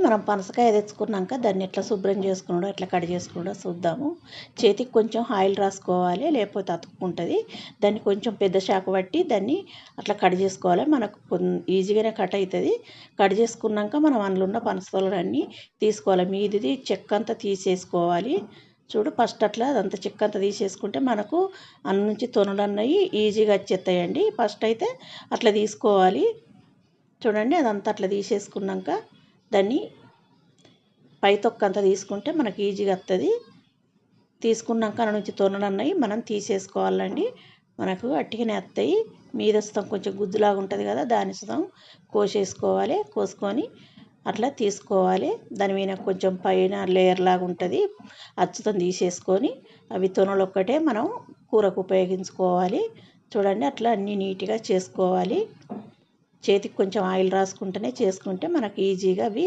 మనం పనసకాయ తెచ్చుకున్నాక దాన్ని ఎట్లా శుభ్రం చేసుకున్నాడో ఎట్లా కట్ చేసుకున్నాడో చూద్దాము. చేతికి కొంచెం ఆయిల్ రాసుకోవాలి, లేకపోతే అతుక్కుంటుంది. దాన్ని కొంచెం పెద్ద చాకు పట్టి దాన్ని అట్లా కట్ చేసుకోవాలి. మనకు ఈజీగానే కట్ అవుతుంది. కట్ చేసుకున్నాక మనం అందులో ఉన్న పనసతోలన్నీ తీసుకోవాలి. మీదిది చెక్క అంతా తీసేసుకోవాలి. చూడు, ఫస్ట్ అట్లా అదంతా చెక్క అంతా తీసేసుకుంటే మనకు అన్న నుంచి తొనలు అన్నవి ఈజీగా వచ్చేస్తాయండి. ఫస్ట్ అయితే అట్లా తీసుకోవాలి. చూడండి, అదంతా అట్లా తీసేసుకున్నాక దాన్ని పై తొక్క అంతా తీసుకుంటే మనకి ఈజీగా వస్తుంది. తీసుకున్నాక అన్న నుంచి తొనలు అన్నవి మనం తీసేసుకోవాలండి. మనకు అట్టిగానే వస్తాయి. మీద సతం కొంచెం గుజ్జులాగా ఉంటుంది కదా, దాని సతం కోసేసుకోవాలి. కోసుకొని అట్లా తీసుకోవాలి. దాని మీద కొంచెం పైన లేయర్ లాగా ఉంటుంది, అచ్చుతం తీసేసుకొని అవి తొనలు ఒక్కటే మనం కూరకు ఉపయోగించుకోవాలి. చూడండి, అట్లా అన్నీ నీట్గా చేసుకోవాలి. చేతికి కొంచెం ఆయిల్ రాసుకుంటూనే చేసుకుంటే మనకు ఈజీగా అవి